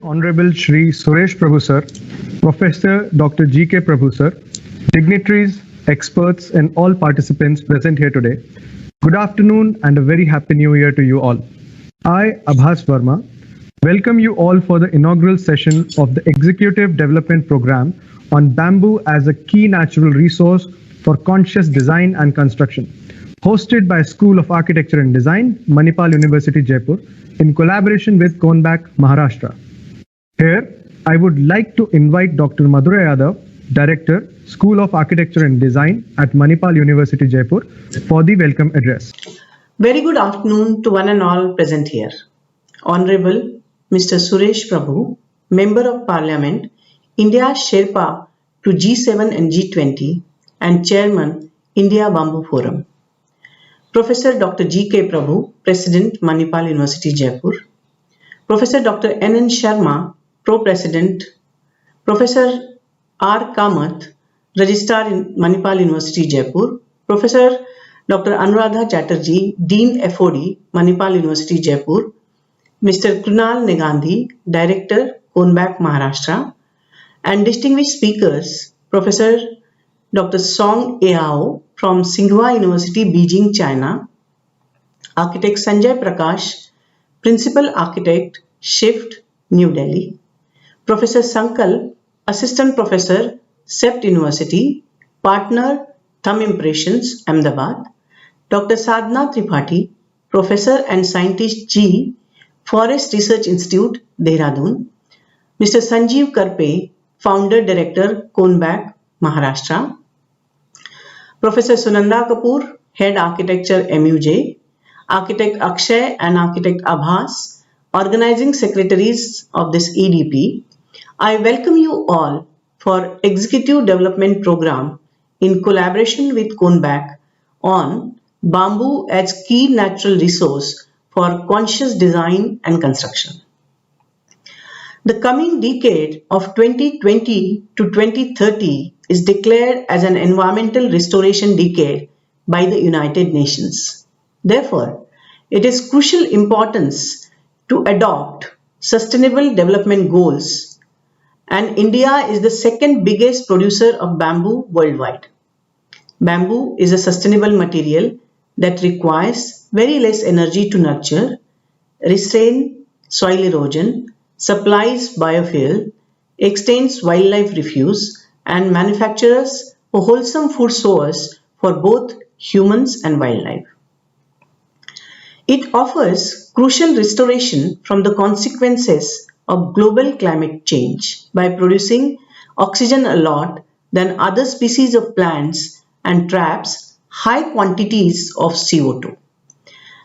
Honorable Shri Suresh Prabhu Sir, Professor Dr. G.K. Prabhu Sir, dignitaries, experts, and all participants present here today. Good afternoon and a very happy new year to you all. I, Abhas Verma, welcome you all for the inaugural session of the Executive Development Program on bamboo as a key natural resource for conscious design and construction, hosted by School of Architecture and Design, Manipal University, Jaipur, in collaboration with Konbak, Maharashtra. Here, I would like to invite Dr. Madhura Yadav, Director, School of Architecture and Design at Manipal University, Jaipur, for the welcome address. Very good afternoon to one and all present here. Honorable Mr. Suresh Prabhu, Member of Parliament, India Sherpa to G7 and G20 and Chairman, India Bamboo Forum. Professor Dr. G.K. Prabhu, President, Manipal University, Jaipur. Professor Dr. N.N. Sharma, Pro-President. Professor R. Kamath, Registrar in Manipal University, Jaipur. Professor Dr. Anuradha Chatterjee, Dean FOD, Manipal University, Jaipur. Mr. Krunal Negandhi, Director, Konbak, Maharashtra. And distinguished speakers, Professor Dr. Song Eao from Tsinghua University, Beijing, China. Architect Sanjay Prakash, Principal Architect, SHIFT, New Delhi. Professor Sankal, Assistant Professor, CEPT University, Partner, Thumb Impressions, Ahmedabad. Dr. Sadhna Tripathi, Professor and Scientist G, Forest Research Institute, Dehradun. Mr. Sanjeev Karpe, Founder Director, Konbak, Maharashtra. Professor Sunanda Kapoor, Head Architecture, MUJ. Architect Akshay and Architect Abhas, Organizing Secretaries of this EDP. I welcome you all for Executive Development Program in collaboration with Konbak on bamboo as key natural resource for conscious design and construction. The coming decade of 2020 to 2030 is declared as an environmental restoration decade by the United Nations. Therefore, it is crucial importance to adopt sustainable development goals, and India is the second biggest producer of bamboo worldwide. Bamboo is a sustainable material that requires very less energy to nurture, restrain soil erosion, supplies biofuel, extends wildlife refuge, and manufactures a wholesome food source for both humans and wildlife. It offers crucial restoration from the consequences of global climate change by producing oxygen a lot than other species of plants and traps high quantities of CO2.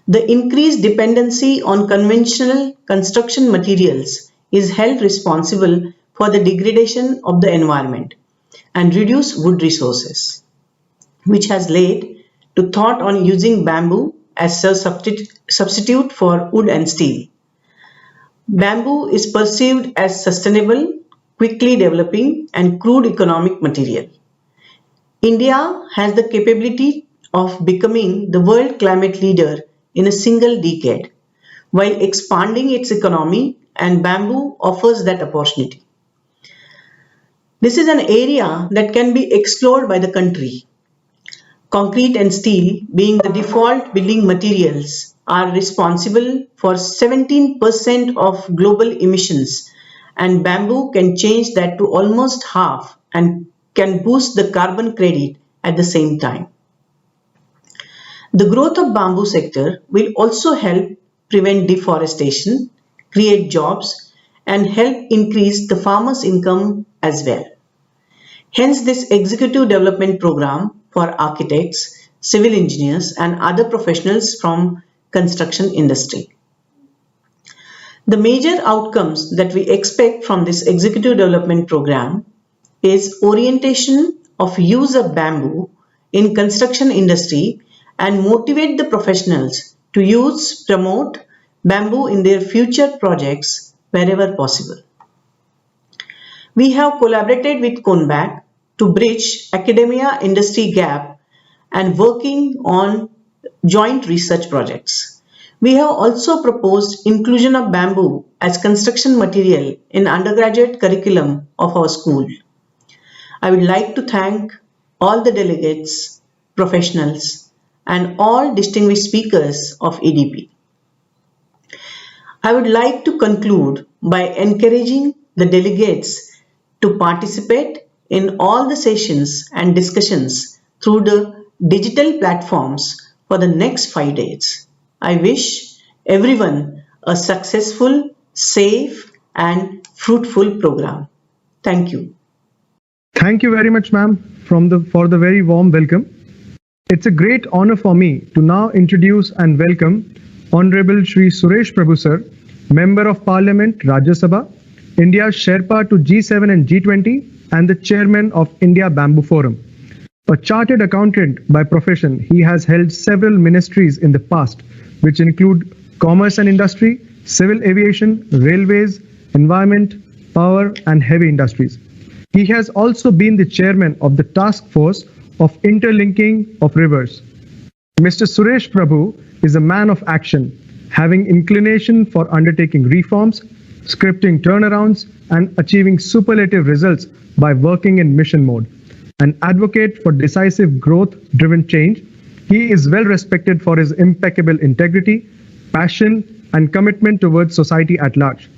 The increased dependency on conventional construction materials is held responsible for the degradation of the environment and reduce wood resources, which has led to thought on using bamboo as a substitute for wood and steel. Bamboo is perceived as sustainable, quickly developing, and crude economic material. India has the capability of becoming the world climate leader in a single decade, while expanding its economy, and bamboo offers that opportunity. This is an area that can be explored by the country. Concrete and steel, being the default building materials, are responsible for 17% of global emissions, and bamboo can change that to almost half and can boost the carbon credit at the same time. The growth of bamboo sector will also help prevent deforestation, create jobs, and help increase the farmers' income as well. Hence, this executive development program for architects, civil engineers, and other professionals from construction industry. The major outcomes that we expect from this executive development program is orientation of use of bamboo in construction industry and motivate the professionals to use, promote bamboo in their future projects wherever possible. We have collaborated with Konbak to bridge academia-industry gap and working on joint research projects. We have also proposed inclusion of bamboo as construction material in undergraduate curriculum of our school. I would like to thank all the delegates, professionals, and all distinguished speakers of EDP. I would like to conclude by encouraging the delegates to participate in all the sessions and discussions through the digital platforms for the next 5 days. I wish everyone a successful, safe, and fruitful program. Thank you. Thank you very much, ma'am, for the very warm welcome. It's a great honor for me to now introduce and welcome Honorable Shri Suresh Prabhu sir, Member of Parliament, Rajya Sabha, India's Sherpa to G7 and G20, and the Chairman of India Bamboo Forum. A chartered accountant by profession, he has held several ministries in the past, which include commerce and industry, civil aviation, railways, environment, power, and heavy industries. He has also been the chairman of the task force of interlinking of rivers. Mr. Suresh Prabhu is a man of action, having inclination for undertaking reforms, scripting turnarounds, and achieving superlative results by working in mission mode. An advocate for decisive growth-driven change, he is well respected for his impeccable integrity, passion, and commitment towards society at large.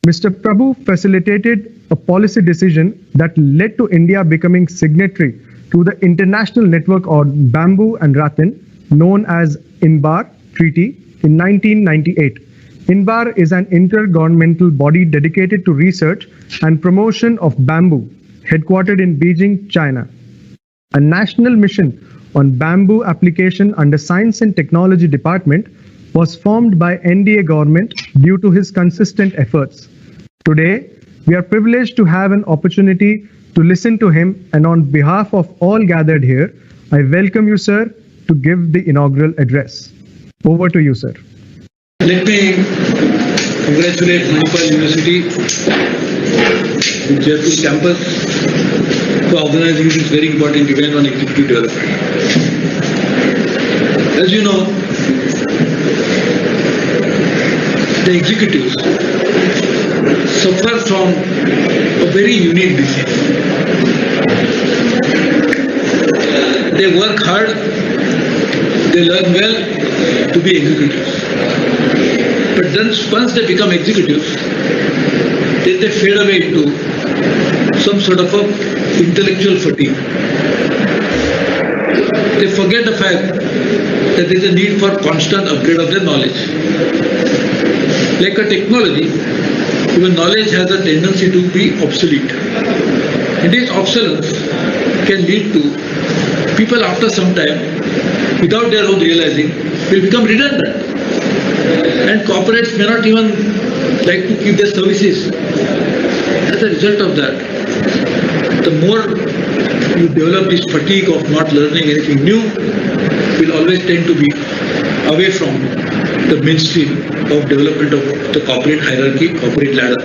Mr. Prabhu facilitated a policy decision that led to India becoming signatory to the International Network on Bamboo and Rattan, known as INBAR Treaty, in 1998. INBAR is an intergovernmental body dedicated to research and promotion of bamboo, headquartered in Beijing, China. A national mission on bamboo application under Science and Technology Department was formed by NDA government due to his consistent efforts. Today, we are privileged to have an opportunity to listen to him, and on behalf of all gathered here, I welcome you, sir, to give the inaugural address. Over to you, sir. Let me congratulate Manipal University, the Jaipur campus, for organizing this very important event on executive development. As you know, the executives suffer from a very unique disease. They work hard, they learn well to be executives. But then once they become executives, then they fade away into some sort of a intellectual fatigue. They forget the fact that there is a need for constant upgrade of their knowledge. Like a technology, even knowledge has a tendency to be obsolete. And this obsolescence can lead to people after some time, without their own realizing, will become redundant. And corporates may not even like to keep their services. As a result of that, the more you develop this fatigue of not learning anything new, will always tend to be away from the mainstream of development of the corporate hierarchy, corporate ladder.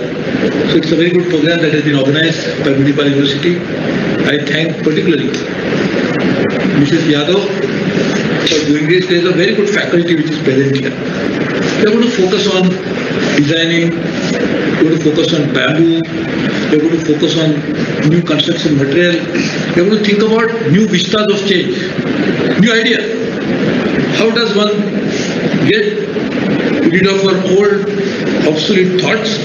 So it's a very good program that has been organized by Manipal University. I thank particularly Mrs. Yadav for doing this. There is a very good faculty which is present here. We are going to focus on designing, we are going to focus on bamboo, we are going to focus on new construction material, we are going to think about new vistas of change, new ideas. How does one get rid of our old obsolete thoughts?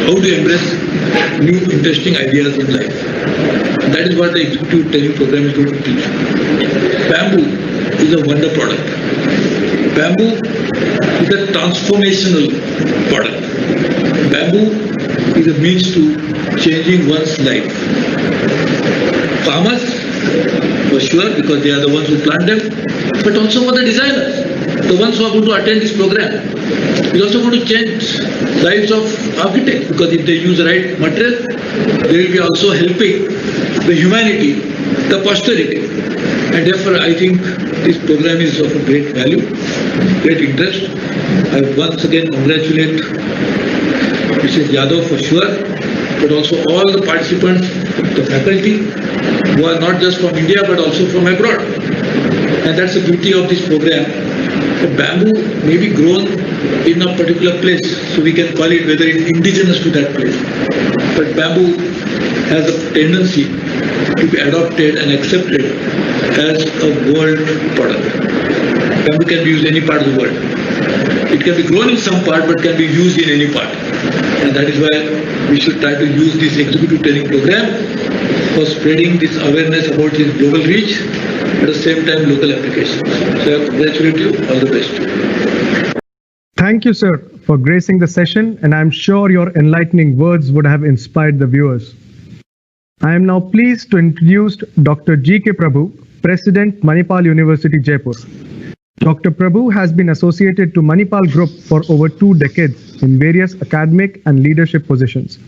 How to embrace new interesting ideas in life? That is what the executive training program is going to teach. Bamboo is a wonder product. Bamboo is a transformational product. Bamboo is a means to changing one's life. Farmers, for sure, because they are the ones who plant them, but also for the designers, the ones who are going to attend this program. It's also going to change lives of architects, because if they use the right material, they will be also helping the humanity, the posterity. And therefore, I think this program is of great value, great interest. I once again congratulate Mrs. Yadav for sure, but also all the participants, the faculty, who are not just from India but also from abroad. And that's the beauty of this program, The bamboo may be grown in a particular place, so we can call it whether it's indigenous to that place. But bamboo has a tendency to be adopted and accepted as a world product. Bamboo can be used in any part of the world. It can be grown in some part, but can be used in any part. And that is why we should try to use this executive training program for spreading this awareness about its global reach, at the same time local applications. So I congratulate you. All the best. Thank you, sir, for gracing the session, and I'm sure your enlightening words would have inspired the viewers. I am now pleased to introduce Dr. G.K. Prabhu, President, Manipal University, Jaipur. Dr. Prabhu has been associated to Manipal Group for over 2 decades in various academic and leadership positions.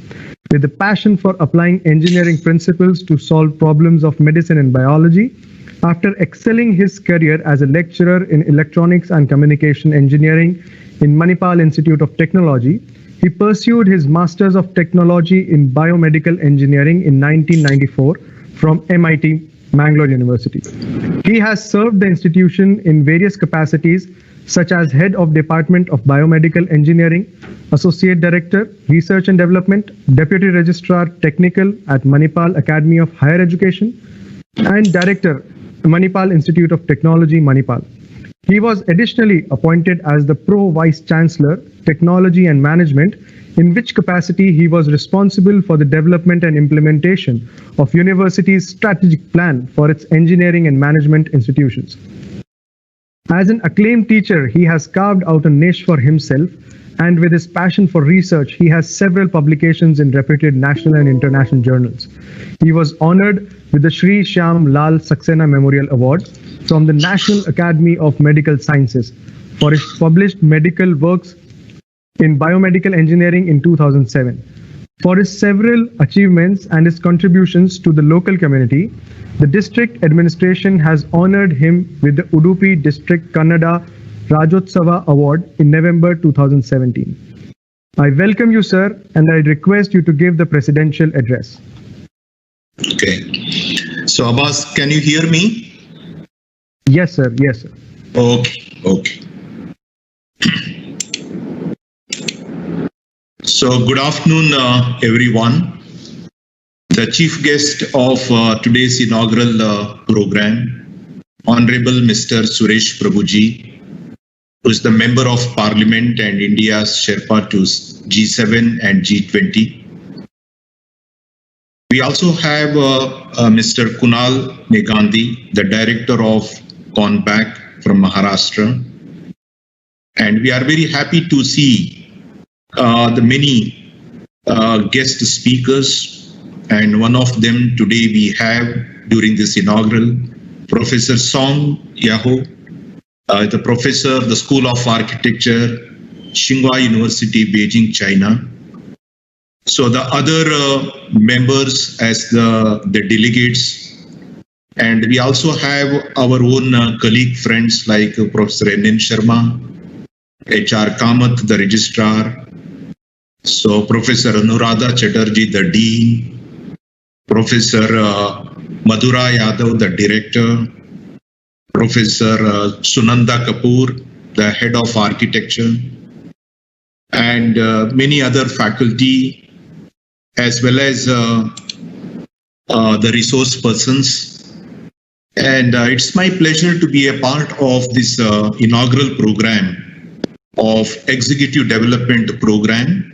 With a passion for applying engineering principles to solve problems of medicine and biology, after excelling his career as a lecturer in electronics and communication engineering in Manipal Institute of Technology, he pursued his Masters of Technology in Biomedical Engineering in 1994 from MIT, Mangalore University. He has served the institution in various capacities such as Head of Department of Biomedical Engineering, Associate Director, Research and Development, Deputy Registrar Technical at Manipal Academy of Higher Education, and Director, Manipal Institute of Technology, Manipal. He was additionally appointed as the Pro Vice Chancellor, Technology and Management, in which capacity he was responsible for the development and implementation of university's strategic plan for its engineering and management institutions. As an acclaimed teacher, he has carved out a niche for himself, and with his passion for research, he has several publications in reputed national and international journals. He was honored with the Shri Shyam Lal Saxena Memorial Award from the National Academy of Medical Sciences for his published medical works in biomedical engineering in 2007. For his several achievements and his contributions to the local community, the district administration has honored him with the Udupi District Kannada Rajotsava Award in November 2017. I welcome you, sir, and I request you to give the presidential address. Okay. So, Abbas, can you hear me? Yes, sir. Yes, sir. Okay. So, good afternoon, everyone. The chief guest of today's inaugural program, Honorable Mr. Suresh Prabhuji, who is the Member of Parliament and India's Sherpa to G7 and G20. We also have Mr. Kunal Negandhi, the Director of CONBAC from Maharashtra. And we are very happy to see the many guest speakers, and one of them today we have during this inaugural, Professor Song Yahoo, the professor of the School of Architecture, Tsinghua University, Beijing, China. So the other members as the delegates, and we also have our own colleague friends like Professor N.N. Sharma, H.R. Kamath, the registrar, so Professor Anuradha Chatterjee, the dean, Professor Madhura Yadav, the director, Professor Sunanda Kapoor, the head of architecture, and many other faculty, as well as the resource persons. And it's my pleasure to be a part of this inaugural program of Executive Development Program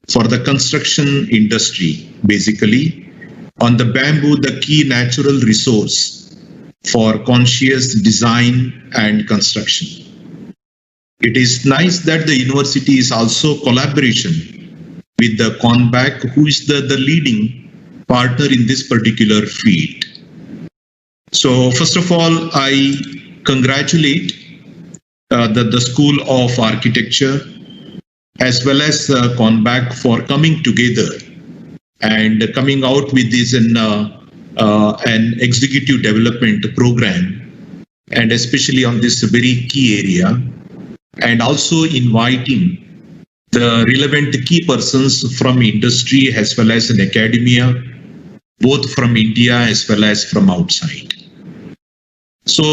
for the construction industry, basically, on the bamboo, the key natural resource for conscious design and construction. It is nice that the university is also collaboration with the CONBAC, who is the leading partner in this particular field. So first of all, I congratulate the School of Architecture as well as CONBAC for coming together and coming out with this an executive development program, and especially on this very key area, and also inviting the relevant key persons from industry as well as in academia, both from India as well as from outside. So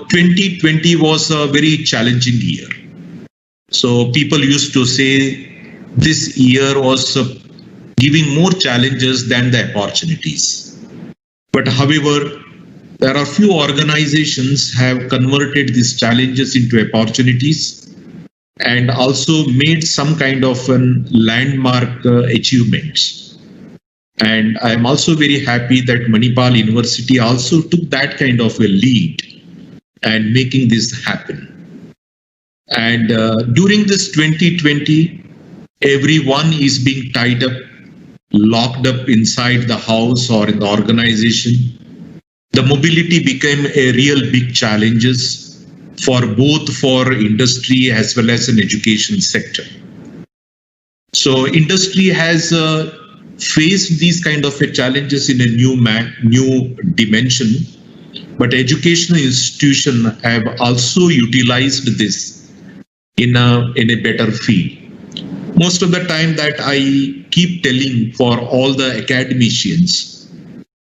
2020 was a very challenging year. So people used to say this year was giving more challenges than the opportunities. But however, there are few organizations have converted these challenges into opportunities and also made some kind of an landmark achievements. And I am also very happy that Manipal University also took that kind of a lead and making this happen. And during this 2020, everyone is being tied up, locked up inside the house or in the organization. The mobility became a real big challenges for both for industry as well as an education sector. So industry has faced these kind of challenges in a new dimension, but educational institutions have also utilized this in a better field. Most of the time that I keep telling for all the academicians,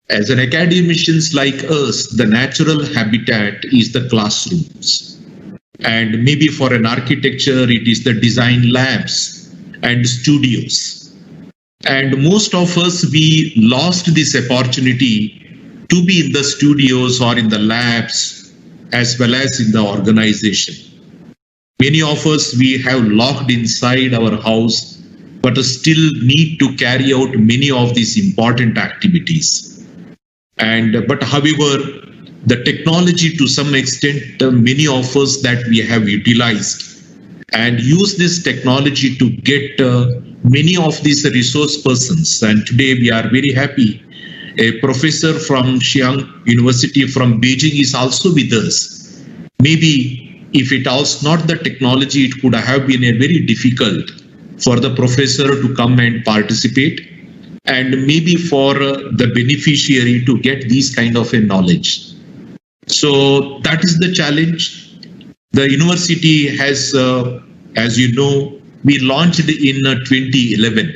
as an academicians like us, the natural habitat is the classrooms. And maybe for an architecture, it is the design labs and studios. And most of us, we lost this opportunity to be in the studios or in the labs, as well as in the organization. Many of us, we have locked inside our house, but still need to carry out many of these important activities. But however, the technology to some extent, many of us that we have utilized and use this technology to get many of these resource persons. And today we are very happy. A professor from Xi'an University from Beijing is also with us. Maybe if it was not the technology, it could have been a very difficult for the professor to come and participate, and maybe for the beneficiary to get these kind of a knowledge. So that is the challenge. The university has, as you know, we launched in 2011.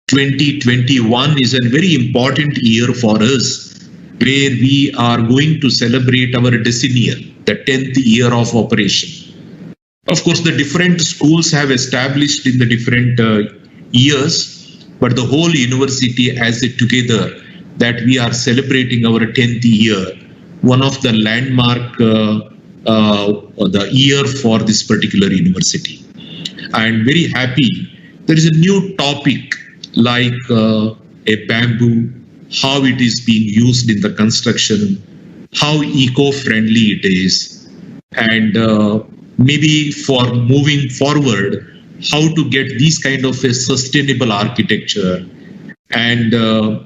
2021 is a very important year for us, where we are going to celebrate our decennial, the 10th year of operation. Of course, the different schools have established in the different years, but the whole university as it together that we are celebrating our 10th year, one of the landmark the year for this particular university. I am very happy. There is a new topic like a bamboo, how it is being used in the construction, how eco-friendly it is, and maybe for moving forward, how to get these kind of a sustainable architecture and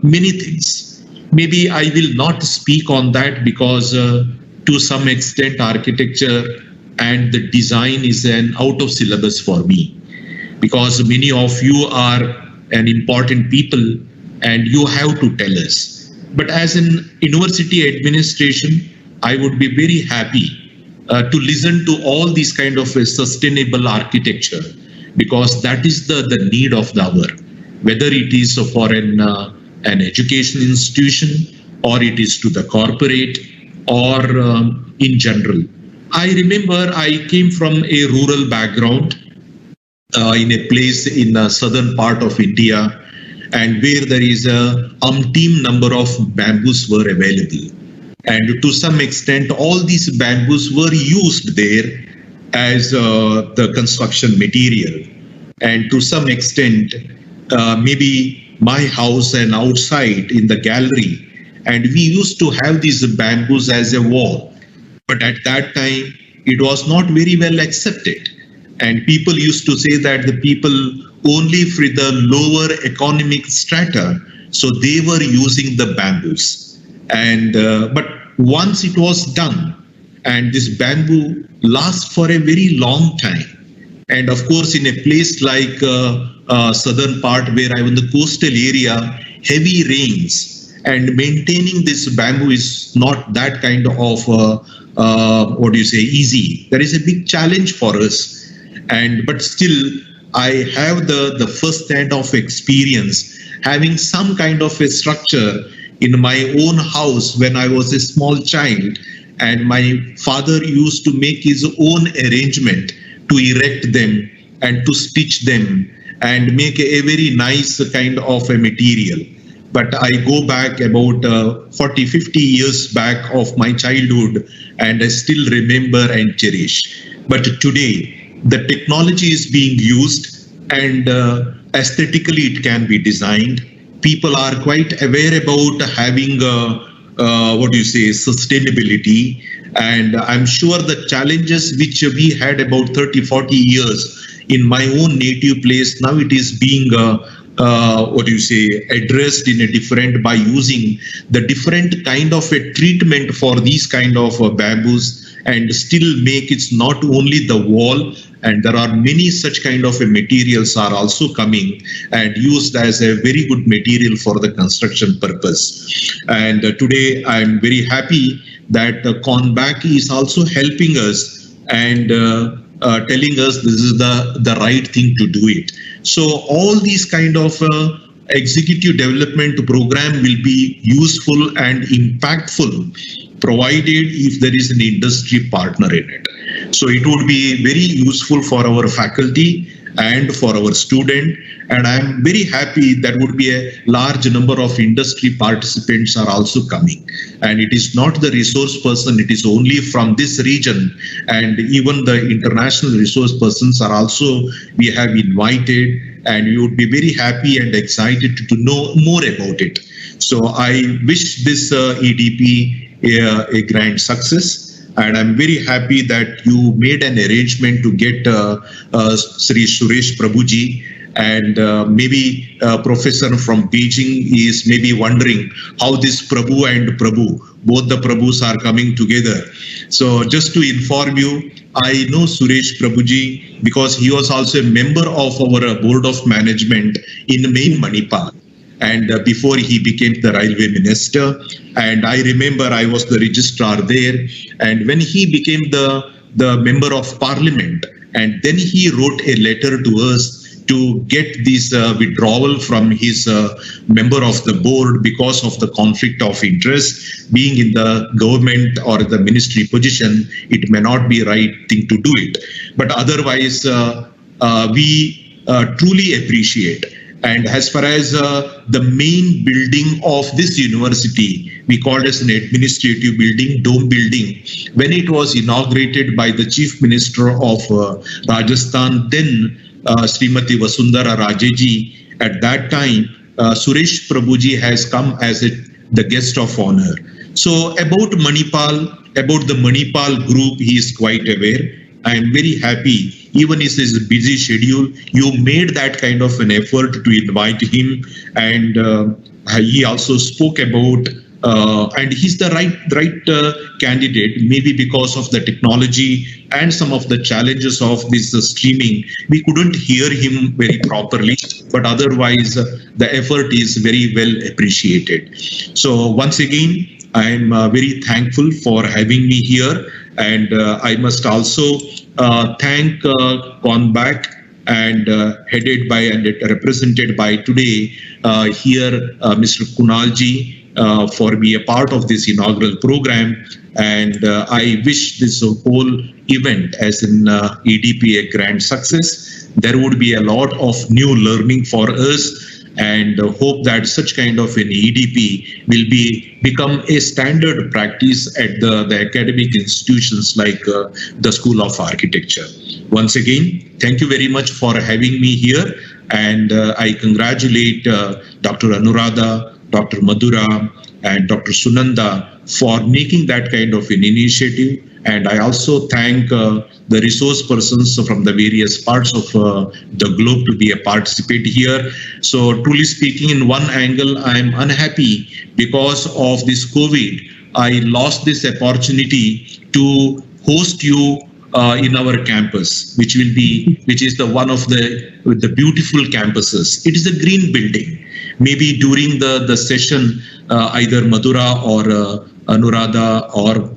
many things. Maybe I will not speak on that because to some extent architecture and the design is an out of syllabus for me, because many of you are an important people and you have to tell us. But as an university administration, I would be very happy to listen to all these kind of a sustainable architecture, because that is the need of the hour, whether it is for an education institution or it is to the corporate or in general. I remember I came from a rural background in a place in the southern part of India, and where there is a umpteen number of bamboos were available. And to some extent, all these bamboos were used there as the construction material. And to some extent, maybe my house and outside in the gallery, and we used to have these bamboos as a wall. But at that time, it was not very well accepted. And people used to say that the people only for the lower economic strata, so they were using the bamboos. And but once it was done, and this bamboo lasts for a very long time. And of course, in a place like southern part where I'm in the coastal area, heavy rains, and maintaining this bamboo is not that kind of easy. There is a big challenge for us. And but still, I have the first hand of experience having some kind of a structure in my own house when I was a small child, and my father used to make his own arrangement to erect them and to stitch them and make a very nice kind of a material. But I go back about 40, 50 years back of my childhood, and I still remember and cherish. But today, the technology is being used, and aesthetically it can be designed. People are quite aware about having sustainability. And I'm sure the challenges which we had about 30, 40 years in my own native place, now it is being addressed in a different, by using the different kind of a treatment for these kind of bamboos, and still make it not only the wall, and there are many such kind of materials are also coming and used as a very good material for the construction purpose. And today I'm very happy that Conback is also helping us and telling us this is the right thing to do it. So all these kind of executive development program will be useful and impactful, provided if there is an industry partner in it. So it would be very useful for our faculty and for our student, and I'm very happy that would be a large number of industry participants are also coming. And it is not the resource person, it is only from this region, and even the international resource persons are also, we have invited, and we would be very happy and excited to know more about it. So I wish this EDP a grand success. And I'm very happy that you made an arrangement to get Sri Suresh Prabhuji, and maybe professor from Beijing is maybe wondering how this Prabhu and Prabhu, both the Prabhus are coming together. So just to inform you, I know Suresh Prabhuji because he was also a member of our board of management in main Manipal. And before he became the railway minister, and I remember I was the registrar there, and when he became the member of parliament, and then he wrote a letter to us to get this withdrawal from his member of the board because of the conflict of interest. Being in the government or the ministry position, it may not be right thing to do it. But otherwise, we truly appreciate. And as far as the main building of this university, we call it as an administrative building, dome building. When it was inaugurated by the Chief Minister of Rajasthan, then Srimati Vasundhara Rajeji, at that time, Suresh Prabhuji has come as the guest of honor. So about Manipal, about the Manipal group, he is quite aware. I am very happy, even in his busy schedule, you made that kind of an effort to invite him, and he also spoke about, and he's the right candidate, maybe because of the technology and some of the challenges of this streaming. We couldn't hear him very properly, but otherwise the effort is very well appreciated. So once again, I'm very thankful for having me here. And I must also thank Conback, and headed by and represented by today here Mr. Kunalji for being a part of this inaugural program. And I wish this whole event as an EDP a grand success. There would be a lot of new learning for us, and hope that such kind of an EDP will become a standard practice at the academic institutions like the School of Architecture. Once again, thank you very much for having me here, and I congratulate Dr. Anuradha, Dr. Madhura, and Dr. Sunanda for making that kind of an initiative. And I also thank the resource persons from the various parts of the globe to be a participant here. So truly speaking, in one angle, I'm unhappy because of this COVID. I lost this opportunity to host you in our campus, which is the one of the beautiful campuses. It is a green building. Maybe during the session, either Madhura or Anuradha or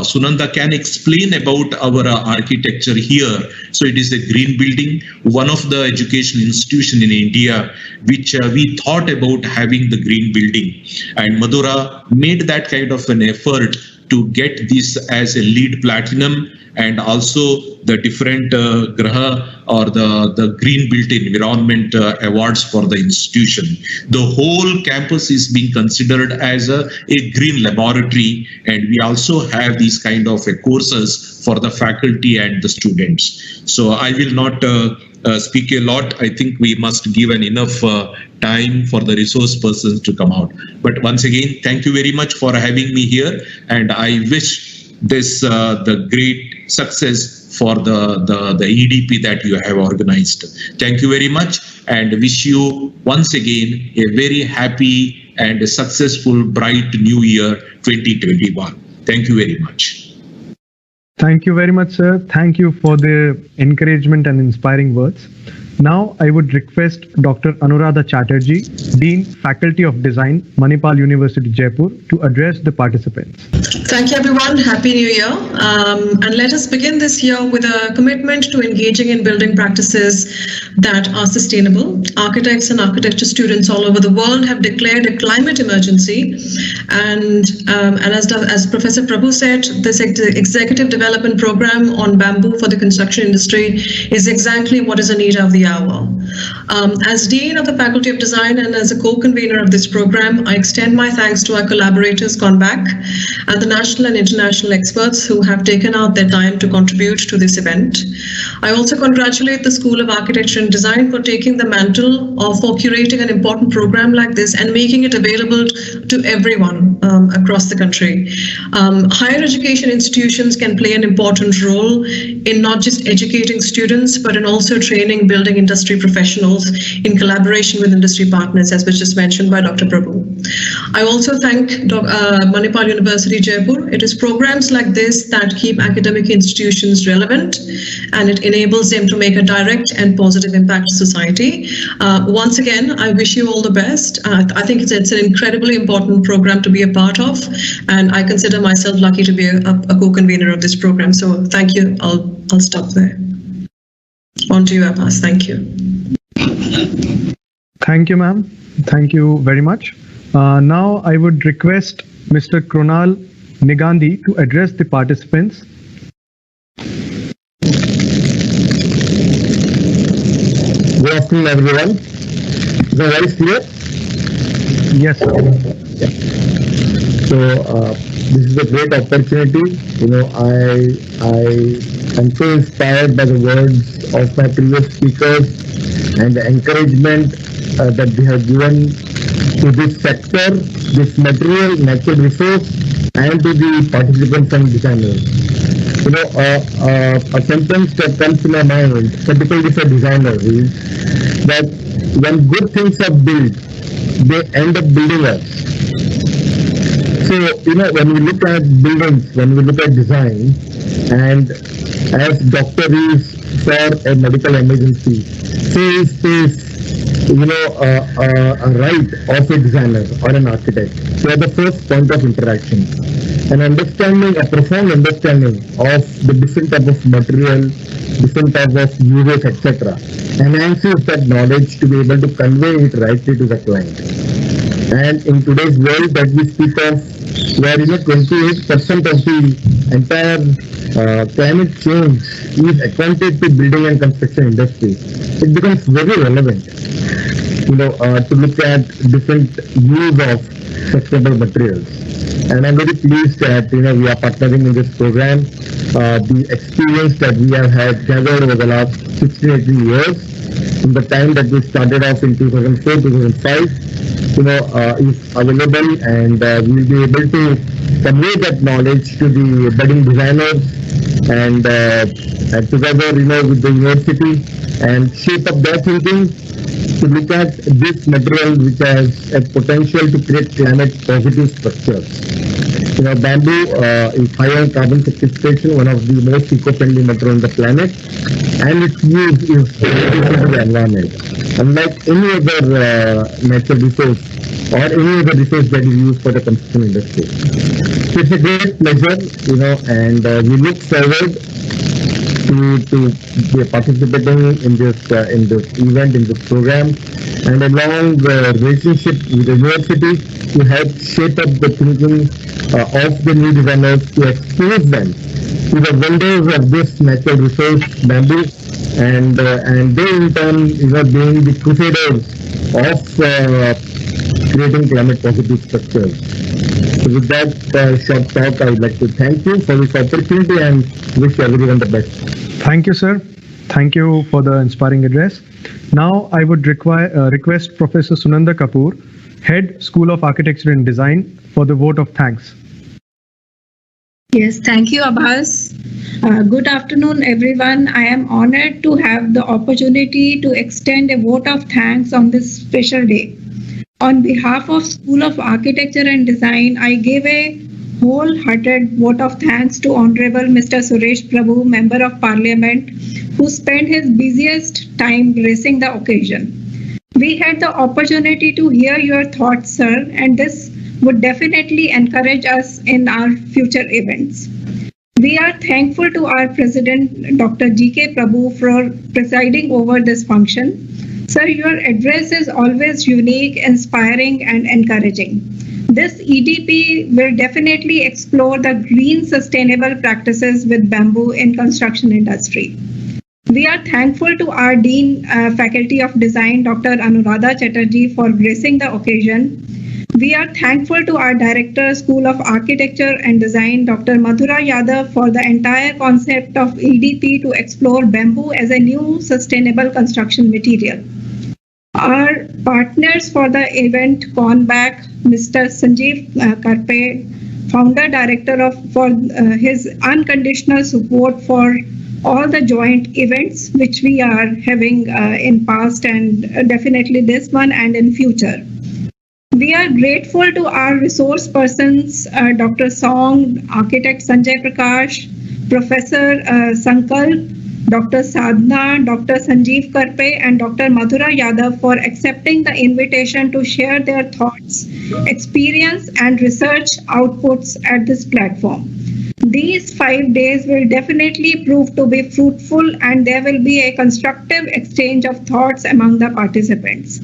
Sunanda can explain about our architecture here. So it is a green building, one of the education institution in India, which we thought about having the green building. And Madhura made that kind of an effort to get this as a LEED Platinum, and also the different Graha or the Green Built Environment awards for the institution. The whole campus is being considered as a green laboratory, and we also have these kind of courses for the faculty and the students. So I will not speak a lot. I think we must give an enough time for the resource persons to come out. But once again, thank you very much for having me here, and I wish this the great success for the EDP that you have organized. Thank you very much, and wish you once again a very happy and a successful, bright new year 2021. Thank you very much. Thank you very much, sir. Thank you for the encouragement and inspiring words. Now, I would request Dr. Anuradha Chatterjee, Dean, Faculty of Design, Manipal University, Jaipur, to address the participants. Thank you, everyone. Happy New Year. And let us begin this year with a commitment to engaging in building practices that are sustainable. Architects and architecture students all over the world have declared a climate emergency. And as Professor Prabhu said, this executive development program on bamboo for the construction industry is exactly what is a need of the hour. As Dean of the Faculty of Design and as a co-convener of this program, I extend my thanks to our collaborators, CONBAC, and the national and international experts who have taken out their time to contribute to this event. I also congratulate the School of Architecture and Design for taking the mantle for curating an important program like this and making it available to everyone across the country. Higher education institutions can play an important role in not just educating students, but in also training building industry professionals in collaboration with industry partners, as was just mentioned by Dr. Prabhu. I also thank Manipal University, Jaipur. It is programs like this that keep academic institutions relevant, and it enables them to make a direct and positive impact to society. Once again, I wish you all the best. I think it's an incredibly important program to be a part of, and I consider myself lucky to be a co-convener of this program. So thank you. I'll stop there. On to you, Abbas. Thank you. Thank you, ma'am. Thank you very much. Now, I would request Mr. Krunal Negandhi to address the participants. Good afternoon, everyone. Is the voice clear? Yes, sir. Yeah. So this is a great opportunity. I am so inspired by the words of my previous speakers and the encouragement that they have given to this sector, this material, natural resource, and to the participants and designers. A sentence that comes to my mind, particularly for designers, is that when good things are built, they end up building us. So, when we look at buildings, when we look at design, and as doctor is for a medical emergency, so is this, a right of a designer or an architect. So at the first point of interaction, an understanding, a profound understanding of the different type of material, different type of uses, etc., enhances that knowledge to be able to convey it rightly to the client. And in today's world that we speak of, where 28% of the entire climate change is accounted to building and construction industry, it becomes very relevant, to look at different use of sustainable materials. And I'm very pleased that we are partnering in this program. The experience that we have had gathered over the last 16-18 years, from the time that we started off in 2004-2005, is available, and we will be able to convey that knowledge to the budding designers and together, with the university, and shape up their thinking to look at this material which has a potential to create climate positive structures. Bamboo is high on carbon certification, one of the most eco-friendly material on the planet, and its use is beneficial to the environment. Unlike any other natural resource or any other resource that is used for the construction industry. So it's a great pleasure, and we look forward to be participating in this event, in this program, and a long relationship with the university to help shape up the thinking of the new designers to expose them to the wonders of this natural resource, bamboo, and they in turn, being the crusaders of creating climate positive structures. So with that short talk, I would like to thank you for this opportunity and wish everyone the best. Thank you, sir. Thank you for the inspiring address. Now, I would request Professor Sunanda Kapoor, Head, School of Architecture and Design, for the vote of thanks. Yes, thank you, Abbas. Good afternoon, everyone. I am honored to have the opportunity to extend a vote of thanks on this special day. On behalf of School of Architecture and Design, I give a wholehearted vote of thanks to Honorable Mr. Suresh Prabhu, Member of Parliament, who spent his busiest time gracing the occasion. We had the opportunity to hear your thoughts, sir, and this would definitely encourage us in our future events. We are thankful to our President, Dr. G.K. Prabhu, for presiding over this function. Sir, your address is always unique, inspiring, and encouraging. This EDP will definitely explore the green sustainable practices with bamboo in construction industry. We are thankful to our Dean, Faculty of Design, Dr. Anuradha Chatterjee, for gracing the occasion. We are thankful to our Director, School of Architecture and Design, Dr. Madhura Yadav, for the entire concept of EDP to explore bamboo as a new sustainable construction material. Our partners for the event, CONBAC, Mr. Sanjeev Karpe, Founder Director for his unconditional support for all the joint events which we are having in past and definitely this one and in future. We are grateful to our resource persons, Dr. Song, Architect Sanjay Prakash, Professor Sankalp, Dr. Sadhna, Dr. Sanjeev Karpe, and Dr. Madhura Yadav for accepting the invitation to share their thoughts, experience, and research outputs at this platform. These 5 days will definitely prove to be fruitful, and there will be a constructive exchange of thoughts among the participants.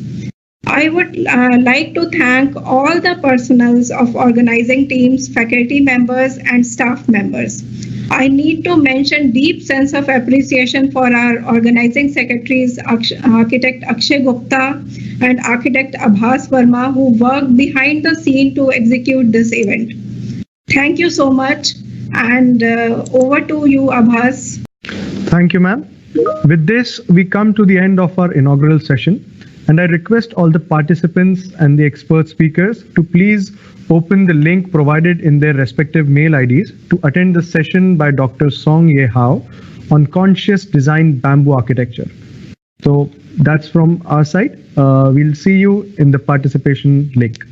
I would like to thank all the personnel of organizing teams, faculty members, and staff members. I need to mention deep sense of appreciation for our organizing secretaries, Architect Akshay Gupta and Architect Abhas Verma, who worked behind the scene to execute this event. Thank you so much, and over to you, Abhas. Thank you, ma'am. With this, we come to the end of our inaugural session, and I request all the participants and the expert speakers to please open the link provided in their respective mail IDs to attend the session by Dr. Song Ye Hao on conscious design bamboo architecture. So that's from our side. We'll see you in the participation link.